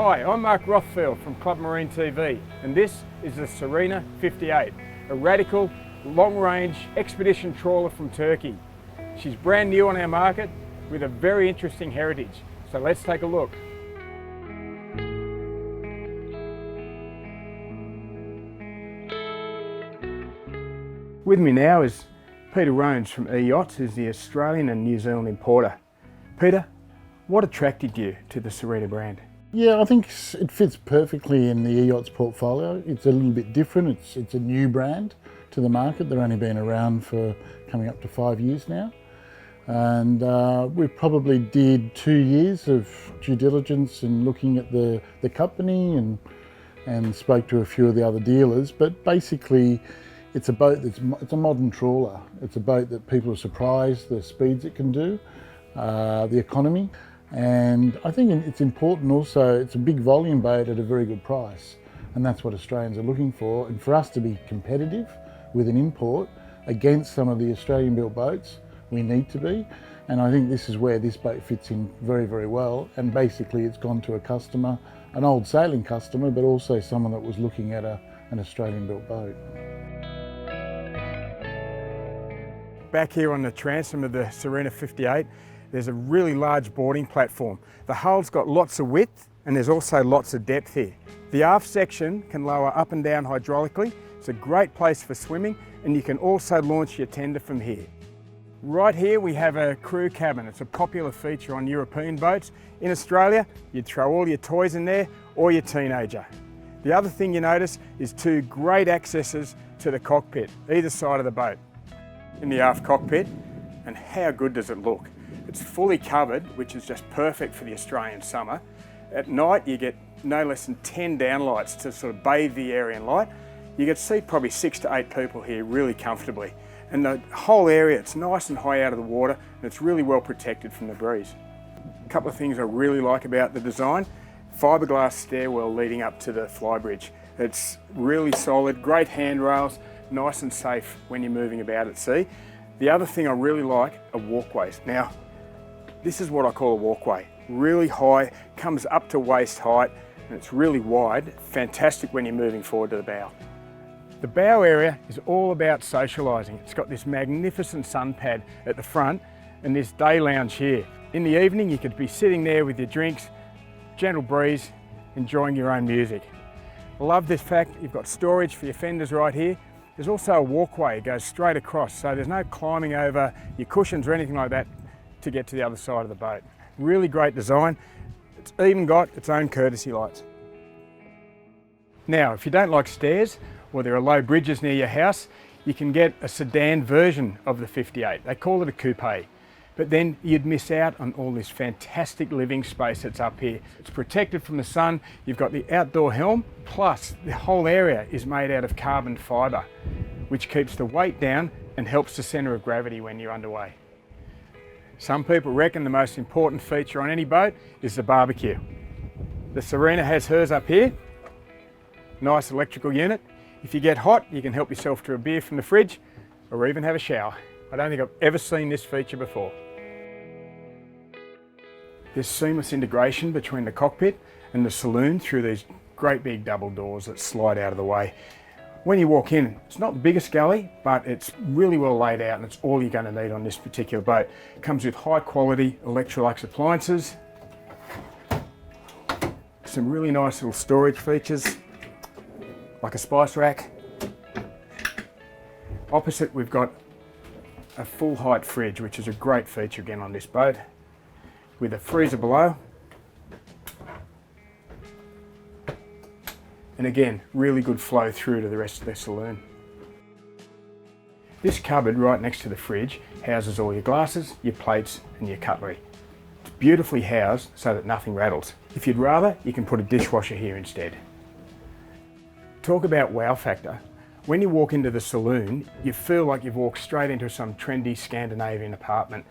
Hi, I'm Mark Rothfield from Club Marine TV, and this is the Sirena 58, a radical, long-range expedition trawler from Turkey. She's brand new on our market with a very interesting heritage, so let's take a look. With me now is Peter Rones from Yachts, who's the Australian and New Zealand importer. Peter, what attracted you to the Sirena brand? Yeah, I think it fits perfectly in the yachts portfolio. It's a little bit different. It's a new brand to the market. They've only been around for coming up to 5 years now. And we probably did 2 years of due diligence and looking at the company and spoke to a few of the other dealers. But basically, it's a boat it's a modern trawler. It's a boat that people are surprised the speeds it can do, the economy. And I think it's important also, it's a big volume boat at a very good price. And that's what Australians are looking for. And for us to be competitive with an import against some of the Australian built boats, we need to be. And I think this is where this boat fits in very, very well. And basically it's gone to a customer, an old sailing customer, but also someone that was looking at an Australian built boat. Back here on the transom of the Sirena 58, there's a really large boarding platform. The hull's got lots of width and there's also lots of depth here. The aft section can lower up and down hydraulically. It's a great place for swimming, and you can also launch your tender from here. Right here we have a crew cabin. It's a popular feature on European boats. In Australia, you'd throw all your toys in there or your teenager. The other thing you notice is two great accesses to the cockpit, either side of the boat. In the aft cockpit, and how good does it look? It's fully covered, which is just perfect for the Australian summer. At night, you get no less than 10 downlights to sort of bathe the area in light. You get to seat probably 6 to 8 people here really comfortably. And the whole area, it's nice and high out of the water, and it's really well protected from the breeze. A couple of things I really like about the design: fiberglass stairwell leading up to the flybridge. It's really solid, great handrails, nice and safe when you're moving about at sea. The other thing I really like are walkways. Now, this is what I call a walkway. Really high, comes up to waist height, and it's really wide. Fantastic when you're moving forward to the bow. The bow area is all about socialising. It's got this magnificent sun pad at the front and this day lounge here. In the evening, you could be sitting there with your drinks, gentle breeze, enjoying your own music. I love this fact, you've got storage for your fenders right here. There's also a walkway, it goes straight across, so there's no climbing over your cushions or anything like that to get to the other side of the boat. Really great design. It's even got its own courtesy lights. Now, if you don't like stairs or there are low bridges near your house, you can get a sedan version of the 58. They call it a coupe. But then you'd miss out on all this fantastic living space that's up here. It's protected from the sun. You've got the outdoor helm, plus the whole area is made out of carbon fibre, which keeps the weight down and helps the centre of gravity when you're underway. Some people reckon the most important feature on any boat is the barbecue. The Sirena has hers up here. Nice electrical unit. If you get hot, you can help yourself to a beer from the fridge or even have a shower. I don't think I've ever seen this feature before. There's seamless integration between the cockpit and the saloon through these great big double doors that slide out of the way. When you walk in, it's not the biggest galley, but it's really well laid out and it's all you're going to need on this particular boat. It comes with high quality Electrolux appliances, some really nice little storage features, like a spice rack. Opposite, we've got a full height fridge, which is a great feature again on this boat, with a freezer below. And again, really good flow through to the rest of the saloon. This cupboard right next to the fridge houses all your glasses, your plates and your cutlery. It's beautifully housed so that nothing rattles. If you'd rather, you can put a dishwasher here instead. Talk about wow factor. When you walk into the saloon, you feel like you've walked straight into some trendy Scandinavian apartment.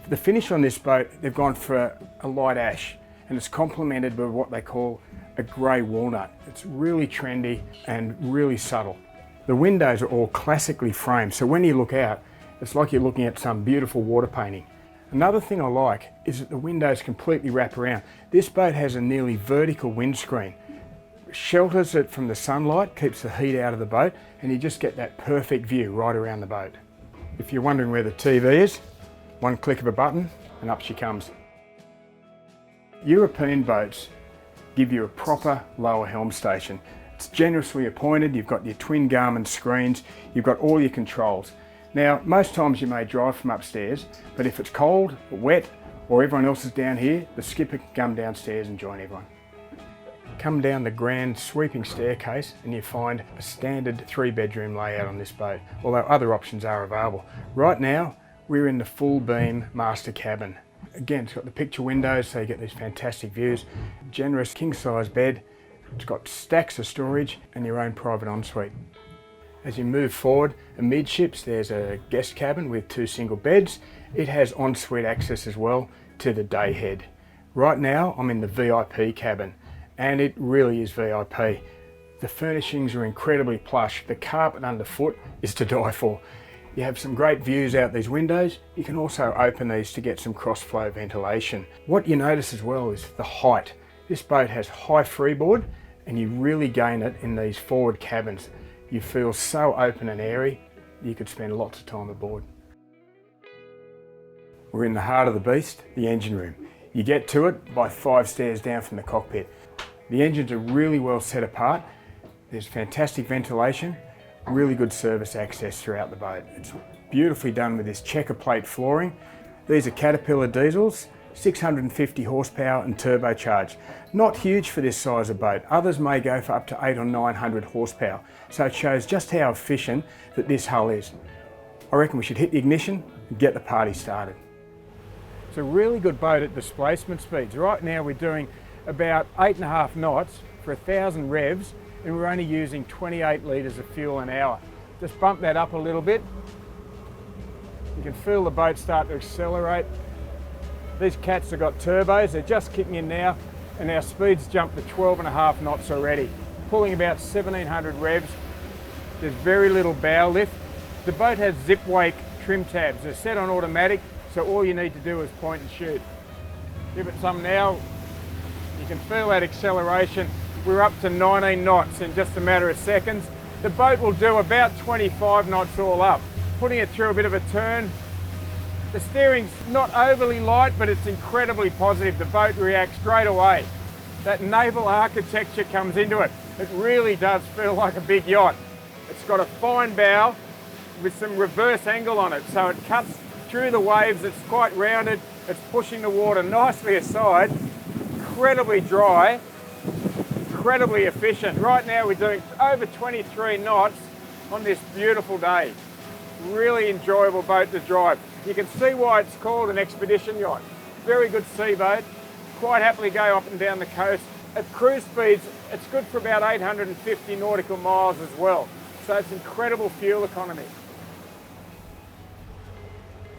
The finish on this boat, they've gone for a light ash, and it's complemented with what they call a grey walnut. It's really trendy and really subtle. The windows are all classically framed, so when you look out, it's like you're looking at some beautiful water painting. Another thing I like is that the windows completely wrap around. This boat has a nearly vertical windscreen. Shelters it from the sunlight, keeps the heat out of the boat, and you just get that perfect view right around the boat. If you're wondering where the TV is, one click of a button and up she comes. European boats give you a proper lower helm station. It's generously appointed, you've got your twin Garmin screens, you've got all your controls. Now, most times you may drive from upstairs, but if it's cold or wet or everyone else is down here, the skipper can come downstairs and join everyone. Come down the grand sweeping staircase and you find a standard 3-bedroom layout on this boat, although other options are available. Right now, we're in the full beam master cabin. Again, it's got the picture windows, so you get these fantastic views. Generous king-size bed. It's got stacks of storage and your own private ensuite. As you move forward, amidships, there's a guest cabin with 2 single beds. It has ensuite access as well to the day head. Right now, I'm in the VIP cabin, and it really is VIP. The furnishings are incredibly plush. The carpet underfoot is to die for. You have some great views out these windows. You can also open these to get some cross-flow ventilation. What you notice as well is the height. This boat has high freeboard, and you really gain it in these forward cabins. You feel so open and airy, you could spend lots of time aboard. We're in the heart of the beast, the engine room. You get to it by 5 stairs down from the cockpit. The engines are really well set apart. There's fantastic ventilation, really good service access throughout the boat. It's beautifully done with this checker plate flooring. These are Caterpillar diesels, 650 horsepower and turbocharged. Not huge for this size of boat. Others may go for up to 800 or 900 horsepower. So it shows just how efficient that this hull is. I reckon we should hit the ignition and get the party started. It's a really good boat at displacement speeds. Right now we're doing about 8.5 knots for 1,000 revs, and we're only using 28 litres of fuel an hour. Just bump that up a little bit. You can feel the boat start to accelerate. These cats have got turbos, they're just kicking in now, and our speeds jump to 12.5 knots already. Pulling about 1,700 revs. There's very little bow lift. The boat has zip wake trim tabs. They're set on automatic, so all you need to do is point and shoot. Give it some now. You can feel that acceleration. We're up to 19 knots in just a matter of seconds. The boat will do about 25 knots all up. Putting it through a bit of a turn. The steering's not overly light, but it's incredibly positive. The boat reacts straight away. That naval architecture comes into it. It really does feel like a big yacht. It's got a fine bow with some reverse angle on it, so it cuts through the waves. It's quite rounded. It's pushing the water nicely aside. Incredibly dry, incredibly efficient. Right now we're doing over 23 knots on this beautiful day. Really enjoyable boat to drive. You can see why it's called an expedition yacht. Very good sea boat, quite happily go up and down the coast. At cruise speeds, it's good for about 850 nautical miles as well. So it's incredible fuel economy.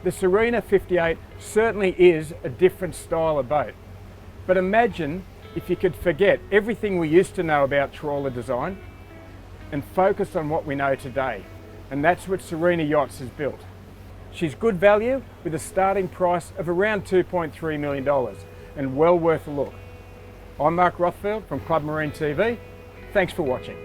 The Sirena 58 certainly is a different style of boat. But imagine if you could forget everything we used to know about trawler design and focus on what we know today. And that's what Sirena Yachts has built. She's good value with a starting price of around $2.3 million and well worth a look. I'm Mark Rothfield from Club Marine TV. Thanks for watching.